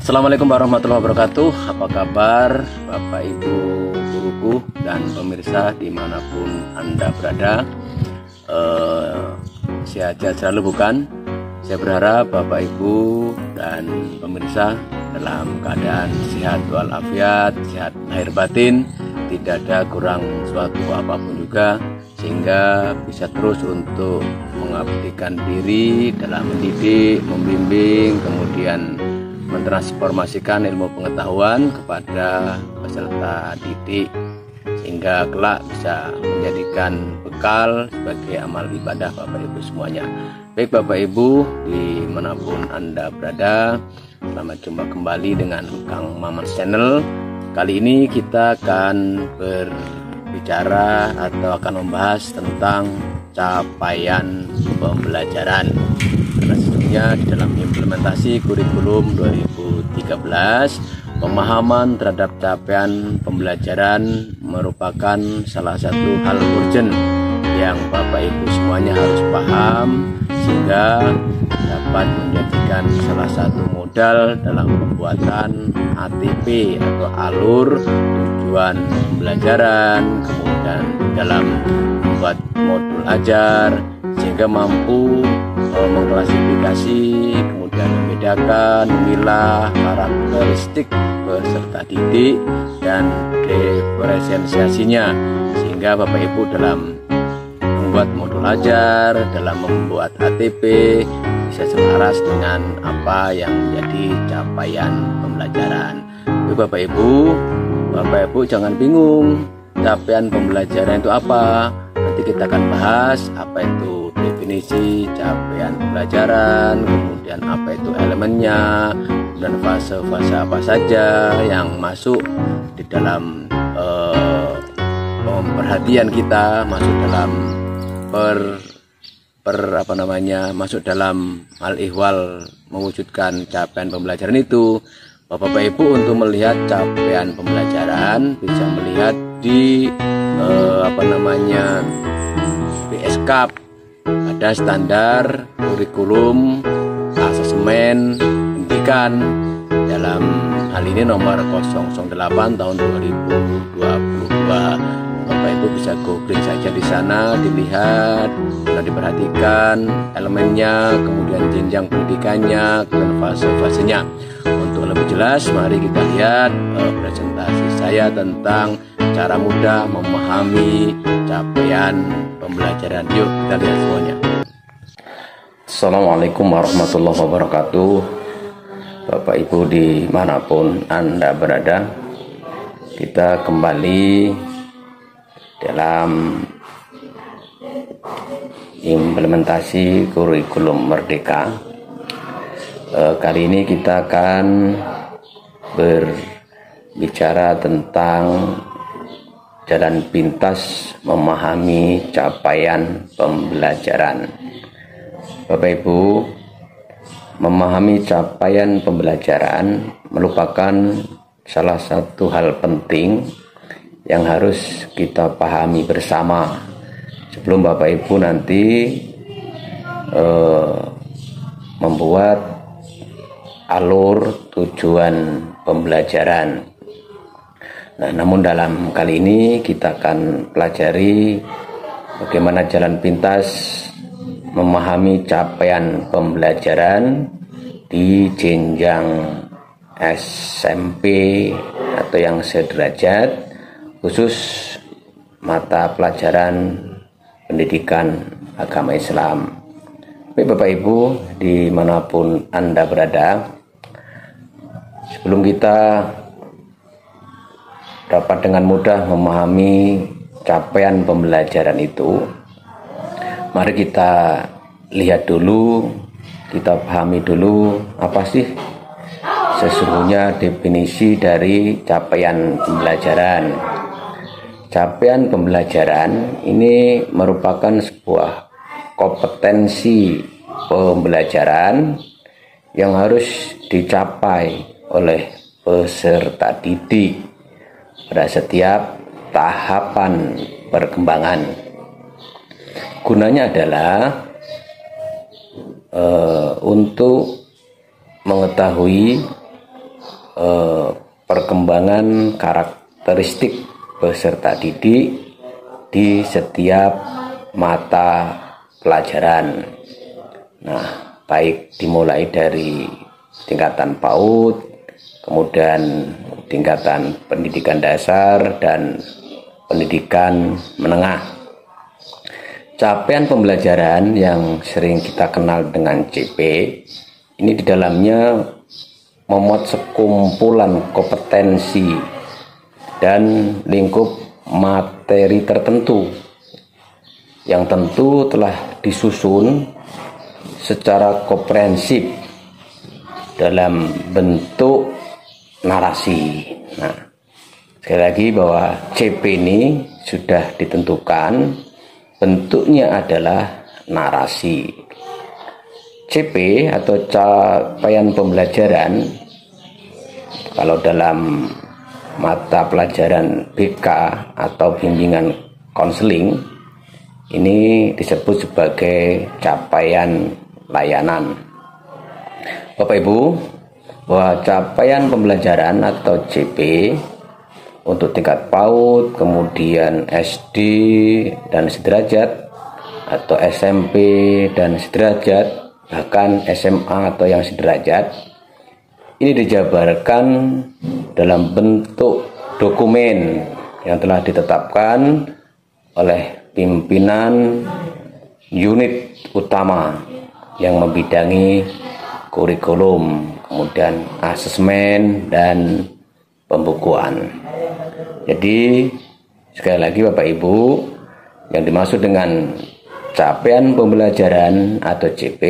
Assalamualaikum warahmatullahi wabarakatuh. Apa kabar Bapak Ibu guruku dan pemirsa dimanapun Anda berada? Sehat-sehat selalu bukan? Saya berharap Bapak Ibu dan pemirsa dalam keadaan sehat walafiat, sehat lahir batin, tidak ada kurang suatu apapun juga, sehingga bisa terus untuk mengabdikan diri dalam mendidik, membimbing, kemudian mentransformasikan ilmu pengetahuan kepada peserta didik, sehingga kelak bisa menjadikan bekal sebagai amal ibadah Bapak Ibu semuanya. Baik Bapak Ibu dimanapun Anda berada, selamat jumpa kembali dengan Kang Maman Channel. Kali ini kita akan berbicara atau akan membahas tentang capaian pembelajaran. Karena sesungguhnya di dalam implementasi kurikulum 2013, pemahaman terhadap capaian pembelajaran merupakan salah satu hal urgent yang Bapak Ibu semuanya harus paham, sehingga dapat menjadikan salah satu modal dalam pembuatan ATP atau alur tujuan pembelajaran, kemudian dalam membuat modul ajar, sehingga mampu mengklasifikasi, kemudian membedakan, memilah karakteristik peserta didik dan diferensiasinya, sehingga Bapak Ibu dalam membuat modul ajar, dalam membuat ATP bisa selaras dengan apa yang menjadi capaian pembelajaran. Jadi Bapak Ibu jangan bingung, capaian pembelajaran itu apa. Nanti kita akan bahas apa itu definisi capaian pembelajaran, kemudian apa itu elemennya, dan fase-fase apa saja yang masuk di dalam perhatian kita, masuk dalam masuk dalam hal ihwal mewujudkan capaian pembelajaran itu. Bapak Ibu untuk melihat capaian pembelajaran bisa melihat di BSK, ada standar kurikulum asesmen pendidikan, dalam hal ini nomor 008 tahun 2022. Bapak Ibu bisa googling saja di sana, dilihat dan diperhatikan elemennya, kemudian jenjang pendidikannya, dan fase-fasenya. Untuk lebih jelas, mari kita lihat presentasi saya tentang cara mudah memahami capaian pembelajaran. Yuk kita lihat semuanya. Assalamualaikum warahmatullahi wabarakatuh. Bapak Ibu dimanapun Anda berada, kita kembali dalam implementasi kurikulum Merdeka. Kali ini kita akan berbicara tentang jalan pintas memahami capaian pembelajaran. Bapak Ibu, memahami capaian pembelajaran merupakan salah satu hal penting yang harus kita pahami bersama sebelum Bapak Ibu nanti membuat alur tujuan pembelajaran. Nah, namun dalam kali ini kita akan pelajari bagaimana jalan pintas memahami capaian pembelajaran di jenjang SMP atau yang sederajat, khusus mata pelajaran pendidikan agama Islam. Baik Bapak Ibu dimanapun Anda berada, sebelum kita dapat dengan mudah memahami capaian pembelajaran itu, mari kita lihat dulu, kita pahami dulu apa sih sesungguhnya definisi dari capaian pembelajaran. Capaian pembelajaran ini merupakan sebuah kompetensi pembelajaran yang harus dicapai oleh peserta didik pada setiap tahapan perkembangan. Gunanya adalah untuk mengetahui perkembangan karakteristik peserta didik di setiap mata pelajaran. Nah, baik dimulai dari tingkatan PAUD, kemudian tingkatan pendidikan dasar dan pendidikan menengah. Capaian pembelajaran yang sering kita kenal dengan CP ini di dalamnya memuat sekumpulan kompetensi dan lingkup materi tertentu yang tentu telah disusun secara komprehensif dalam bentuk narasi. Nah, sekali lagi bahwa CP ini sudah ditentukan, bentuknya adalah narasi. CP atau capaian pembelajaran kalau dalam mata pelajaran BK atau bimbingan konseling ini disebut sebagai capaian layanan. Bapak Ibu, bahwa capaian pembelajaran atau CP untuk tingkat PAUD, kemudian SD dan sederajat, atau SMP dan sederajat, bahkan SMA atau yang sederajat, ini dijabarkan dalam bentuk dokumen yang telah ditetapkan oleh pimpinan unit utama yang membidangi kurikulum, kemudian asesmen dan pembukuan. Jadi sekali lagi Bapak Ibu, yang dimaksud dengan capaian pembelajaran atau CP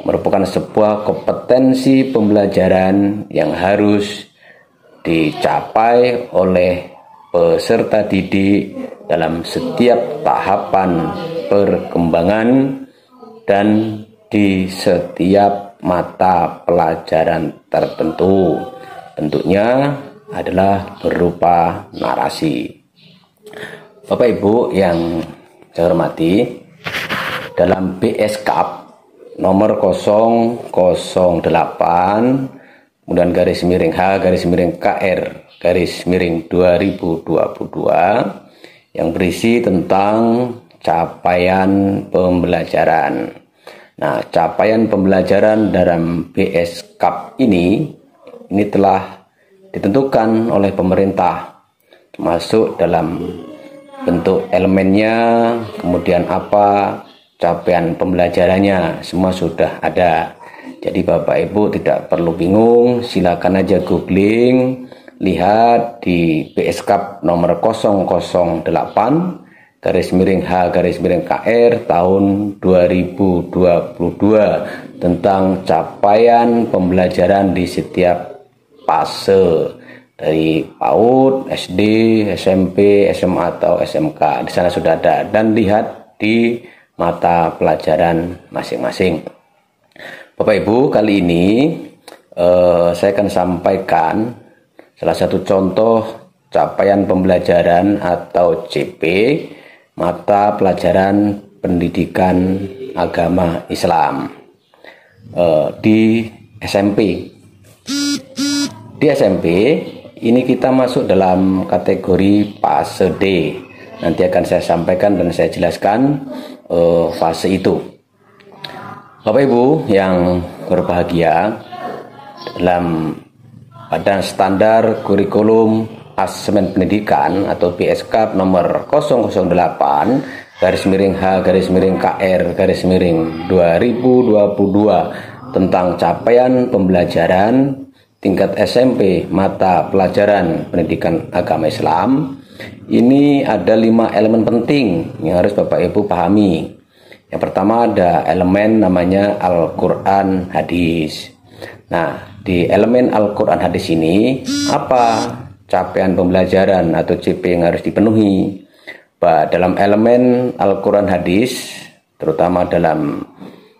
merupakan sebuah kompetensi pembelajaran yang harus dicapai oleh peserta didik dalam setiap tahapan perkembangan dan di setiap mata pelajaran tertentu. Bentuknya adalah berupa narasi. Bapak Ibu yang saya hormati, dalam BSKAP nomor 008 kemudian garis miring H garis miring KR garis miring 2022 yang berisi tentang capaian pembelajaran. Nah, capaian pembelajaran dalam BSKAP ini telah ditentukan oleh pemerintah, termasuk dalam bentuk elemennya, kemudian apa capaian pembelajarannya, semua sudah ada. Jadi Bapak Ibu tidak perlu bingung, silakan aja googling, lihat di BSKAP nomor 008 garis miring H garis miring KR tahun 2022 tentang capaian pembelajaran di setiap fase dari PAUD, SD, SMP, SMA atau SMK. Di sana sudah ada, dan lihat di mata pelajaran masing-masing. Bapak Ibu, kali ini saya akan sampaikan salah satu contoh capaian pembelajaran atau CP mata pelajaran pendidikan agama Islam di SMP. Di SMP ini kita masuk dalam kategori fase D. Nanti akan saya sampaikan dan saya jelaskan fase itu. Bapak Ibu yang berbahagia, dalam Badan Standar Kurikulum Asesmen Pendidikan atau BSKAP nomor 008 garis miring H garis miring KR garis miring 2022 tentang capaian pembelajaran tingkat SMP mata pelajaran pendidikan agama Islam, ini ada 5 elemen penting yang harus Bapak Ibu pahami. Yang pertama ada elemen namanya Al-Quran Hadis. Nah, di elemen Al-Quran Hadis ini apa capaian pembelajaran atau CP yang harus dipenuhi? Dalam elemen Al-Quran Hadis, terutama dalam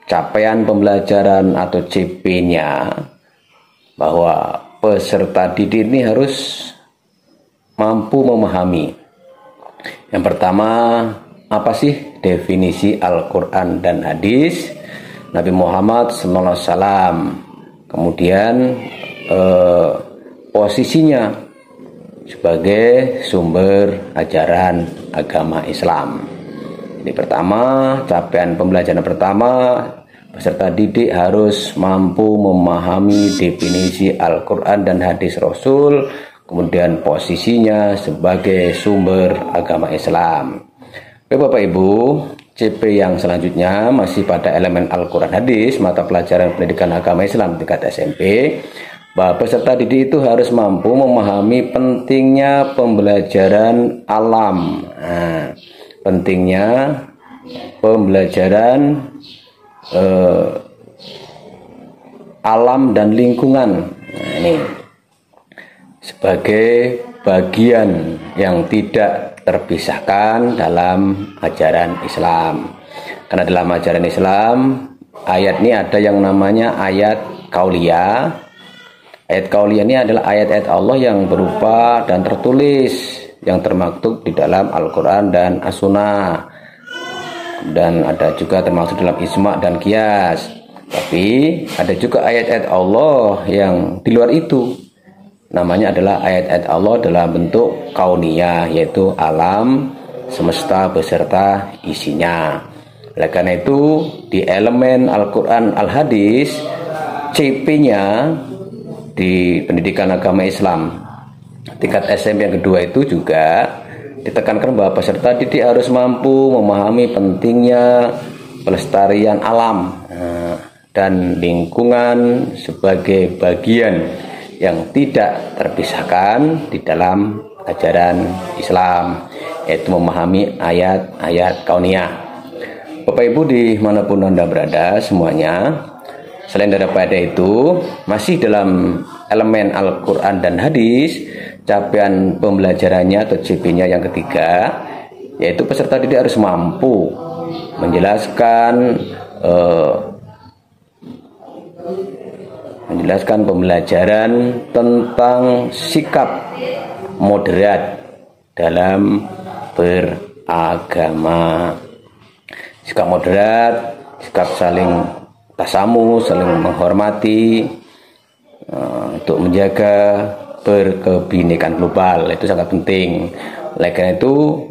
capaian pembelajaran atau CP-nya, bahwa peserta didik ini harus mampu memahami. Yang pertama, apa sih definisi Al-Quran dan Hadis Nabi Muhammad SAW? Kemudian posisinya sebagai sumber ajaran agama Islam. Ini pertama, capaian pembelajaran pertama, peserta didik harus mampu memahami definisi Al-Quran dan hadis Rasul, kemudian posisinya sebagai sumber agama Islam. Bapak Ibu, CP yang selanjutnya masih pada elemen Al-Quran hadis, mata pelajaran pendidikan agama Islam tingkat SMP, bahwa peserta didik itu harus mampu memahami pentingnya pembelajaran alam. Pentingnya pembelajaran alam dan lingkungan. Ini sebagai bagian yang tidak terpisahkan dalam ajaran Islam. Karena dalam ajaran Islam, ayat ini ada yang namanya ayat kauliyah. Ayat kauliyah ini adalah ayat-ayat Allah yang berupa dan tertulis, yang termaktub di dalam Al-Quran dan As-Sunnah, dan ada juga termasuk dalam ijma dan qiyas. Tapi ada juga ayat-ayat Allah yang di luar itu, namanya adalah ayat-ayat Allah dalam bentuk kauniyah, yaitu alam semesta beserta isinya. Oleh karena itu di elemen Al-Quran Al-Hadis, CP-nya di pendidikan agama Islam tingkat SMP yang kedua itu juga ditekankan bahwa peserta didik harus mampu memahami pentingnya pelestarian alam dan lingkungan sebagai bagian yang tidak terpisahkan di dalam ajaran Islam, yaitu memahami ayat-ayat kauniyah. Bapak Ibu dimanapun Anda berada semuanya, selain daripada itu masih dalam elemen Al-Quran dan hadis, capaian pembelajarannya atau CP-nya yang ketiga, yaitu peserta didik harus mampu menjelaskan pembelajaran tentang sikap moderat dalam beragama. Sikap moderat, sikap saling tasamu, saling menghormati, untuk menjaga berkebinekaan global, itu sangat penting. Oleh karena itu,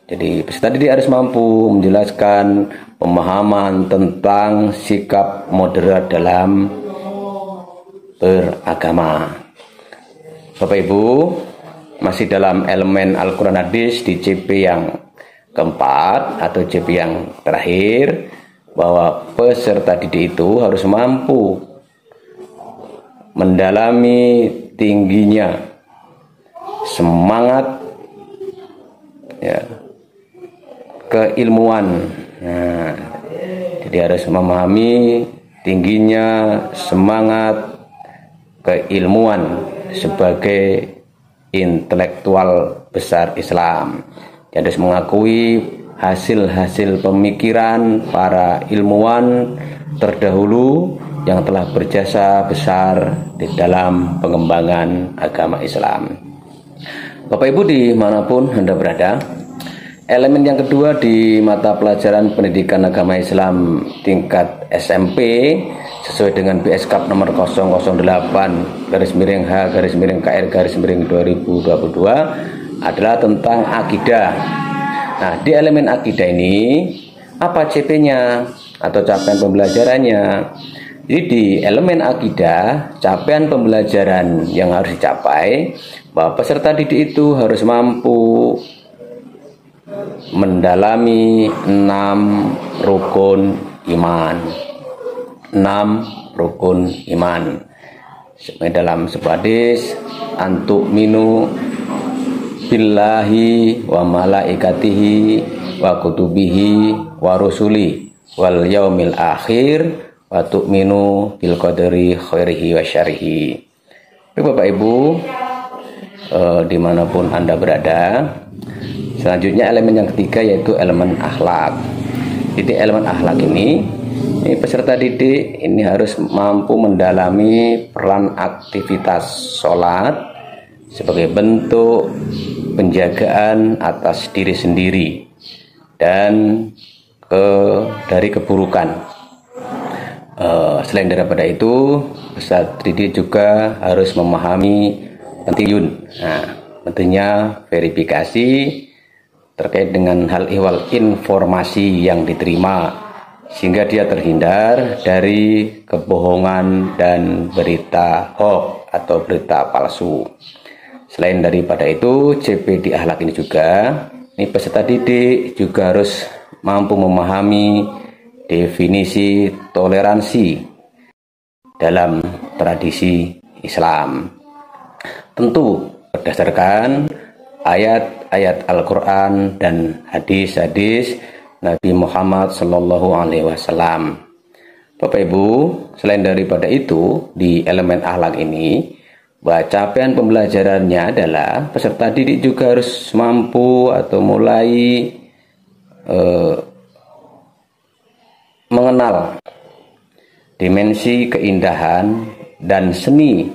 jadi peserta didik harus mampu menjelaskan pemahaman tentang sikap moderat dalam beragama. Bapak Ibu, masih dalam elemen Al-Quran hadis di CP yang keempat atau CP yang terakhir, bahwa peserta didik itu harus mampu mendalami tingginya semangat keilmuan. Jadi harus memahami tingginya semangat keilmuan sebagai intelektual besar Islam. Dia harus mengakui hasil-hasil pemikiran para ilmuwan terdahulu yang telah berjasa besar di dalam pengembangan agama Islam. Bapak Ibu dimanapun Anda berada, elemen yang kedua di mata pelajaran pendidikan agama Islam tingkat SMP sesuai dengan BSKAP nomor 008-H-KR-2022 adalah tentang akidah. Nah, di elemen akidah ini apa CP-nya atau capaian pembelajarannya? Jadi di elemen akidah, capaian pembelajaran yang harus dicapai, bahwa peserta didik itu harus mampu mendalami 6 rukun iman. 6 rukun iman. Dalam sebuah hadis, antuk minu billahi wa malaikatihi wa kutubihi wa rusuli wal yaumil akhir wa tu'minu bil qadari khairihi wa syarihi. Bapak Ibu dimanapun Anda berada, selanjutnya elemen yang ketiga yaitu elemen akhlak. Jadi elemen akhlak ini peserta didik ini harus mampu mendalami peran aktivitas sholat sebagai bentuk penjagaan atas diri sendiri dan dari keburukan. Selain daripada itu, peserta didik juga harus memahami penting. Nah, tentunya verifikasi terkait dengan hal ihwal informasi yang diterima sehingga dia terhindar dari kebohongan dan berita hoax atau berita palsu. Selain daripada itu, CP di akhlak ini juga, ini peserta didik juga harus mampu memahami definisi toleransi dalam tradisi Islam. Tentu berdasarkan ayat-ayat Al-Quran dan hadis-hadis Nabi Muhammad Sallallahu Alaihi Wasallam. Bapak Ibu, selain daripada itu, di elemen akhlak ini, bahwa capaian pembelajarannya adalah peserta didik juga harus mampu atau mulai mengenal dimensi keindahan dan seni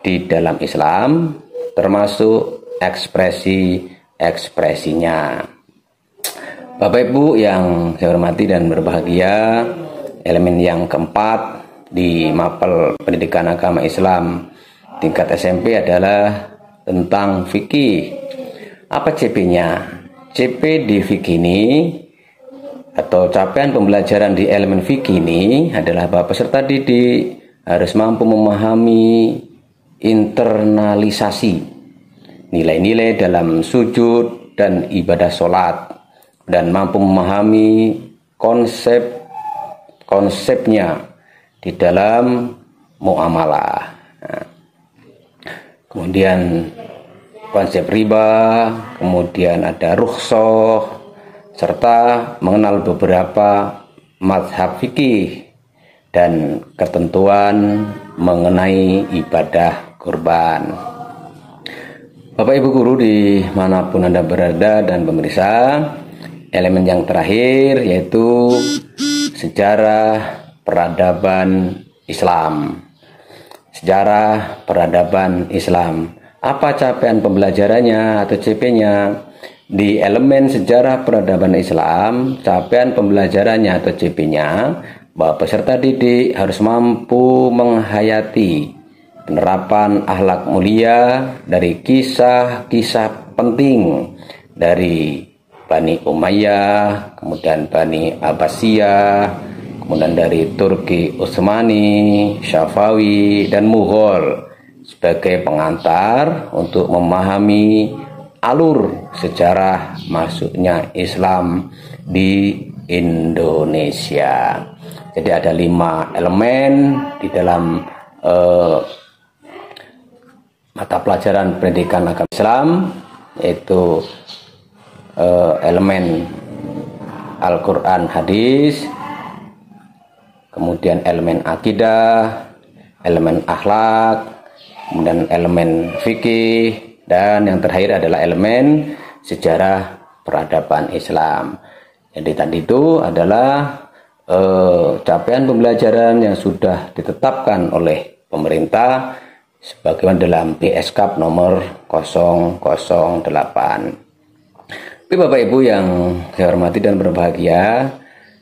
di dalam Islam, termasuk ekspresi-ekspresinya. Bapak Ibu yang saya hormati dan berbahagia, elemen yang keempat di mapel pendidikan agama Islam tingkat SMP adalah tentang fikih. Apa CP-nya? CP di fikih ini atau capaian pembelajaran di elemen fikih ini adalah bahwa peserta didik harus mampu memahami internalisasi nilai-nilai dalam sujud dan ibadah sholat, dan mampu memahami konsepnya di dalam muamalah. Kemudian konsep riba, kemudian ada rukhsah, serta mengenal beberapa mazhab fikih dan ketentuan mengenai ibadah kurban. Bapak Ibu guru dimanapun Anda berada dan pemirsa, elemen yang terakhir yaitu sejarah peradaban Islam. Sejarah peradaban Islam. Apa capaian pembelajarannya atau CP-nya? Di elemen sejarah peradaban Islam, capaian pembelajarannya atau CP-nya, bahwa peserta didik harus mampu menghayati penerapan akhlak mulia dari kisah-kisah penting dari Bani Umayyah, kemudian Bani Abbasiyah, kemudian dari Turki Utsmani, Syafawi, dan Mughal sebagai pengantar untuk memahami alur sejarah masuknya Islam di Indonesia. Jadi ada 5 elemen di dalam mata pelajaran pendidikan agama Islam, yaitu elemen Al-Quran hadis, kemudian elemen akidah, elemen akhlak, kemudian elemen fikih, dan yang terakhir adalah elemen sejarah peradaban Islam. Jadi tadi itu adalah capaian pembelajaran yang sudah ditetapkan oleh pemerintah sebagaimana dalam PSK nomor 008. Tapi Bapak Ibu yang saya hormati dan berbahagia,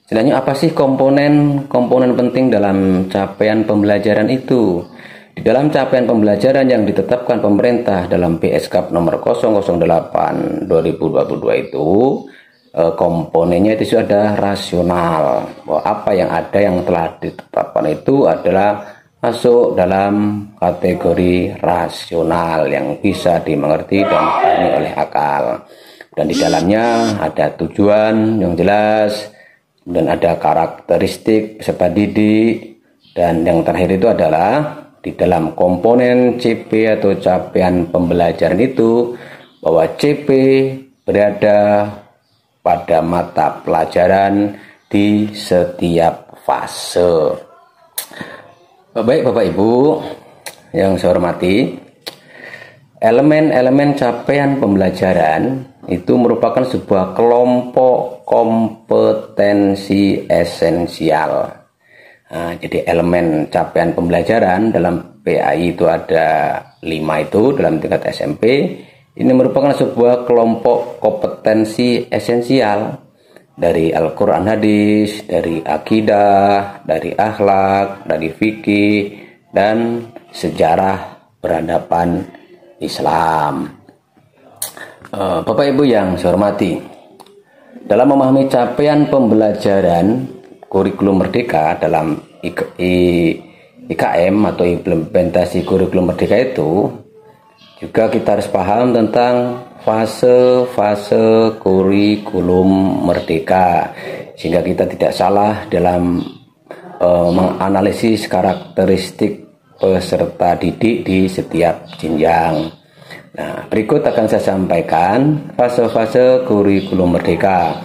sebenarnya apa sih komponen penting dalam capaian pembelajaran itu? Di dalam capaian pembelajaran yang ditetapkan pemerintah dalam PSK nomor 008 2022 itu, komponennya itu ada rasional. Bahwa apa yang ada yang telah ditetapkan itu adalah masuk dalam kategori rasional yang bisa dimengerti dan dipahami oleh akal. Dan di dalamnya ada tujuan yang jelas, dan ada karakteristik peserta didik, dan yang terakhir itu adalah di dalam komponen CP atau capaian pembelajaran itu, bahwa CP berada pada mata pelajaran di setiap fase. Baik Bapak Ibu yang saya hormati, elemen-elemen capaian pembelajaran itu merupakan sebuah kelompok kompetensi esensial. Nah, jadi elemen capaian pembelajaran dalam PAI itu ada 5 itu dalam tingkat SMP. Ini merupakan sebuah kelompok kompetensi esensial dari Al-Quran hadis, dari akidah, dari akhlak, dari fikih, dan sejarah peradaban Islam. Bapak Ibu yang saya hormati, dalam memahami capaian pembelajaran kurikulum merdeka dalam IKM atau implementasi kurikulum merdeka itu, juga kita harus paham tentang fase-fase kurikulum merdeka, sehingga kita tidak salah dalam menganalisis karakteristik peserta didik di setiap jenjang. Nah, berikut akan saya sampaikan fase-fase kurikulum merdeka.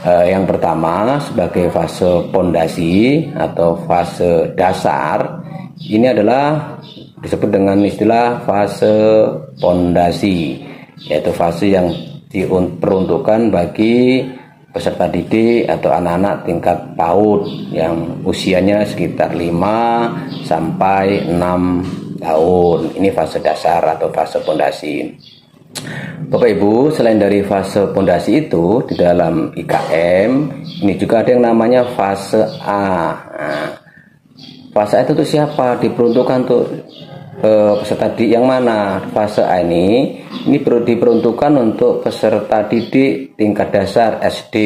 Yang pertama sebagai fase pondasi atau fase dasar, ini adalah disebut dengan istilah fase pondasi, yaitu fase yang diperuntukkan bagi peserta didik atau anak-anak tingkat PAUD yang usianya sekitar 5 sampai 6 tahun. Ini fase dasar atau fase pondasi. Bapak Ibu, selain dari fase pondasi itu, di dalam IKM ini juga ada yang namanya fase A. Nah, fase A itu siapa? Diperuntukkan untuk peserta didik yang mana? Fase A ini diperuntukkan untuk peserta didik tingkat dasar SD,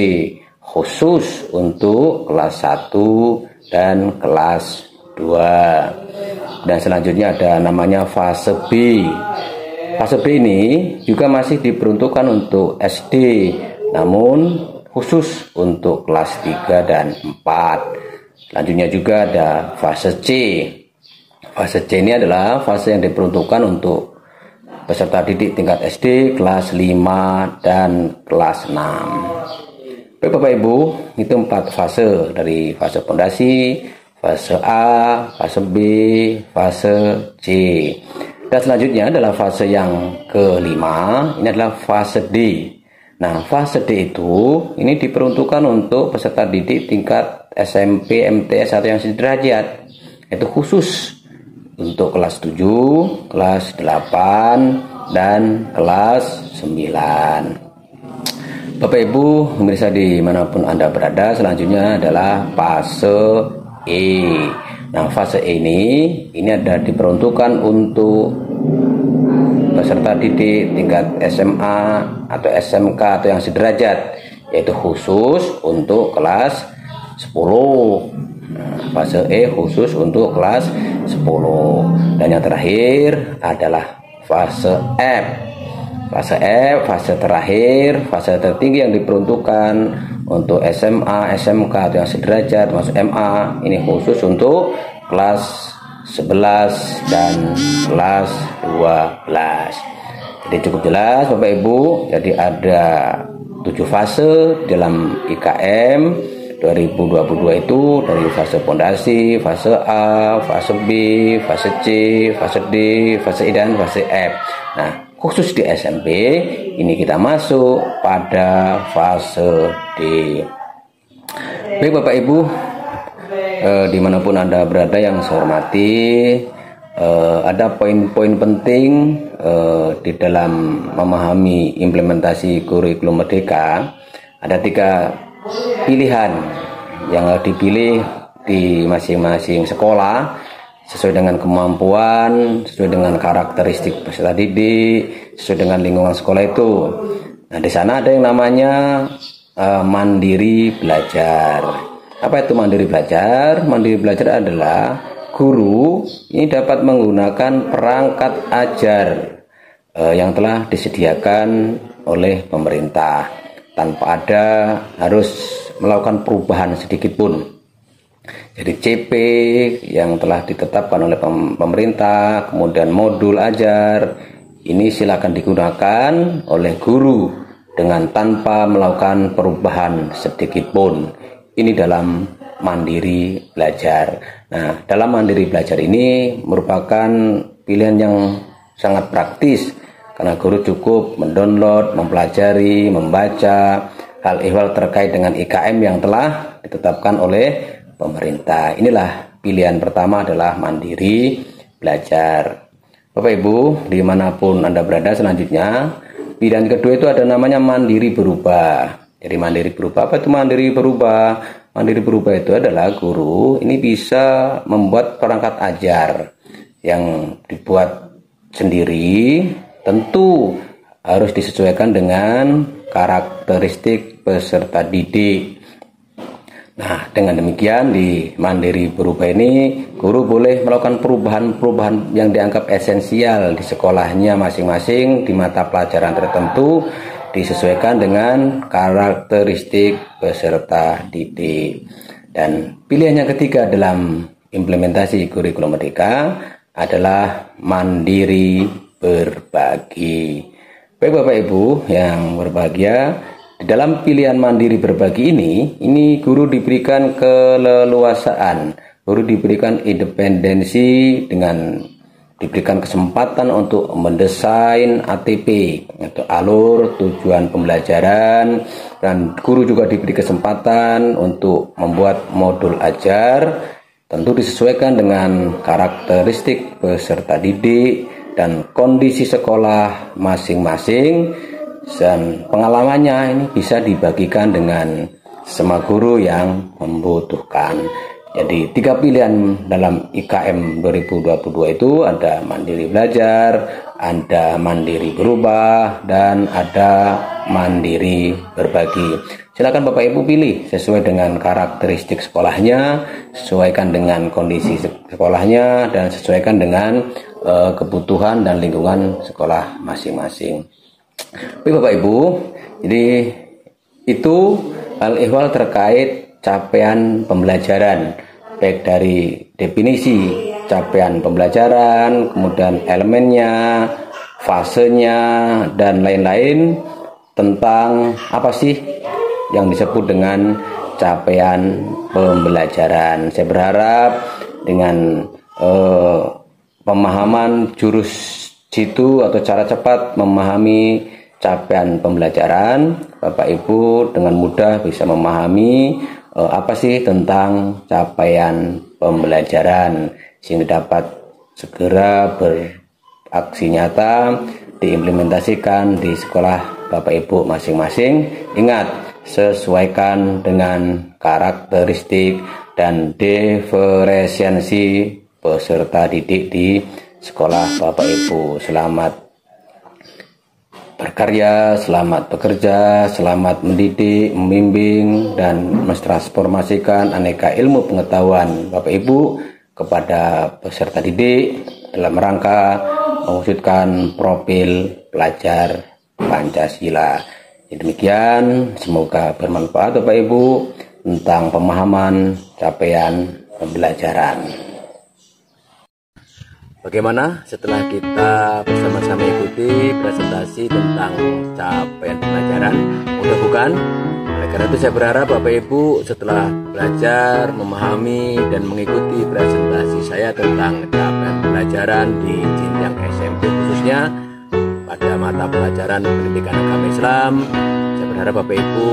khusus untuk kelas 1 dan kelas 2. Dan selanjutnya ada namanya fase B. Fase B ini juga masih diperuntukkan untuk SD, namun khusus untuk kelas 3 dan 4. Selanjutnya juga ada fase C. Fase C ini adalah fase yang diperuntukkan untuk peserta didik tingkat SD, kelas 5 dan kelas 6. Baik Bapak Ibu, itu 4 fase, dari fase pondasi, fase A, fase B, fase C. Dan selanjutnya adalah fase yang kelima, ini adalah fase D. Nah, fase D itu ini diperuntukkan untuk peserta didik tingkat SMP, MTS atau yang sederajat, itu khusus untuk kelas 7, kelas 8, dan kelas 9. Bapak Ibu pemirsa dimanapun Anda berada, selanjutnya adalah fase E. Nah, fase E ini ada diperuntukkan untuk peserta didik tingkat SMA atau SMK atau yang sederajat, yaitu khusus untuk kelas 10. Nah, fase E khusus untuk kelas 10. Dan yang terakhir adalah fase F. Fase F, fase terakhir, fase tertinggi yang diperuntukkan untuk SMA, SMK atau yang sederajat masuk MA, ini khusus untuk kelas 11 dan kelas 12. Jadi cukup jelas Bapak Ibu, jadi ada 7 fase dalam IKM 2022 itu, dari fase pondasi, fase A, fase B, fase C, fase D, fase I, dan fase F. Nah, khusus di SMP ini kita masuk pada fase D. Baik Bapak Ibu, dimanapun Anda berada yang saya hormati, ada poin-poin penting di dalam memahami implementasi kurikulum merdeka. Ada 3 pilihan yang dipilih di masing-masing sekolah sesuai dengan kemampuan, sesuai dengan karakteristik peserta didik, sesuai dengan lingkungan sekolah itu. Nah, di sana ada yang namanya mandiri belajar. Apa itu mandiri belajar? Mandiri belajar adalah guru ini dapat menggunakan perangkat ajar yang telah disediakan oleh pemerintah tanpa ada harus melakukan perubahan sedikit pun. Jadi CP yang telah ditetapkan oleh pemerintah, kemudian modul ajar, ini silakan digunakan oleh guru dengan tanpa melakukan perubahan sedikit pun. Ini dalam mandiri belajar. Nah, dalam mandiri belajar ini merupakan pilihan yang sangat praktis, karena guru cukup mendownload, mempelajari, membaca hal ehwal terkait dengan IKM yang telah ditetapkan oleh pemerintah. Inilah pilihan pertama, adalah mandiri belajar. Bapak Ibu dimanapun Anda berada, selanjutnya pilihan kedua itu ada namanya mandiri berubah. Jadi mandiri berubah, apa itu mandiri berubah? Mandiri berubah itu adalah guru ini bisa membuat perangkat ajar yang dibuat sendiri, tentu harus disesuaikan dengan karakteristik peserta didik. Nah, dengan demikian di Mandiri Berubah ini, guru boleh melakukan perubahan-perubahan yang dianggap esensial di sekolahnya masing-masing di mata pelajaran tertentu, disesuaikan dengan karakteristik peserta didik. Dan pilihan yang ketiga dalam implementasi kurikulum merdeka adalah mandiri berbagi. Baik Bapak Ibu yang berbahagia, di dalam pilihan mandiri berbagi ini guru diberikan keleluasaan, guru diberikan independensi dengan diberikan kesempatan untuk mendesain ATP atau alur tujuan pembelajaran, dan guru juga diberi kesempatan untuk membuat modul ajar, tentu disesuaikan dengan karakteristik peserta didik dan kondisi sekolah masing-masing, dan pengalamannya ini bisa dibagikan dengan semua guru yang membutuhkan. Jadi 3 pilihan dalam IKM 2022 itu ada mandiri belajar, ada mandiri berubah, dan ada mandiri berbagi. Silakan Bapak Ibu pilih sesuai dengan karakteristik sekolahnya, sesuaikan dengan kondisi sekolahnya, dan sesuaikan dengan kebutuhan dan lingkungan sekolah masing-masing. Bapak Ibu, jadi itu hal ehwal terkait capaian pembelajaran, baik dari definisi capaian pembelajaran, kemudian elemennya, fasenya, dan lain-lain tentang apa sih yang disebut dengan capaian pembelajaran. Saya berharap dengan pemahaman jurus jitu atau cara cepat memahami capaian pembelajaran, Bapak Ibu dengan mudah bisa memahami apa sih tentang capaian pembelajaran, sehingga dapat segera beraksi nyata diimplementasikan di sekolah Bapak Ibu masing-masing. Ingat, sesuaikan dengan karakteristik dan diferensiasi peserta didik di sekolah Bapak Ibu. Selamat berkarya, selamat bekerja, selamat mendidik, membimbing, dan mentransformasikan aneka ilmu pengetahuan Bapak Ibu kepada peserta didik dalam rangka mewujudkan profil pelajar Pancasila. Demikian, semoga bermanfaat Bapak Ibu tentang pemahaman capaian pembelajaran. Bagaimana setelah kita bersama-sama ikuti presentasi tentang capaian pembelajaran? Mudah bukan? Oleh karena itu saya berharap Bapak Ibu setelah belajar, memahami, dan mengikuti presentasi saya tentang capaian pembelajaran di jenjang SMP khususnya pada mata pelajaran pendidikan agama Islam, saya berharap Bapak Ibu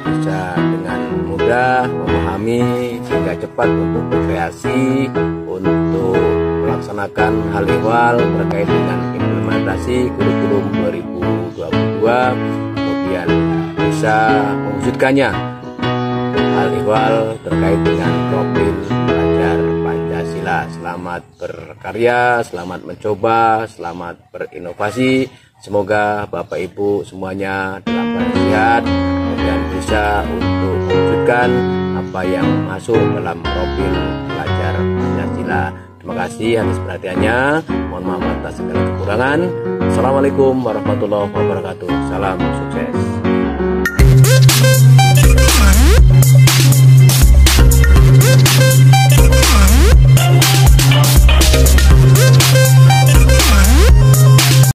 bisa dengan mudah memahami sehingga cepat untuk berkreasi, untuk melaksanakan hal ehwal terkait dengan implementasi kurikulum 2022, kemudian bisa mewujudkannya hal ehwal terkait dengan profil pelajar Pancasila. Selamat berkarya, selamat mencoba, selamat berinovasi. Semoga Bapak Ibu semuanya dalam keadaan sehat dan bisa untuk mewujudkan apa yang masuk dalam profil pelajar Pancasila. Terima kasih atas perhatiannya. Mohon maaf atas segala kekurangan. Assalamualaikum warahmatullahi wabarakatuh. Salam sukses.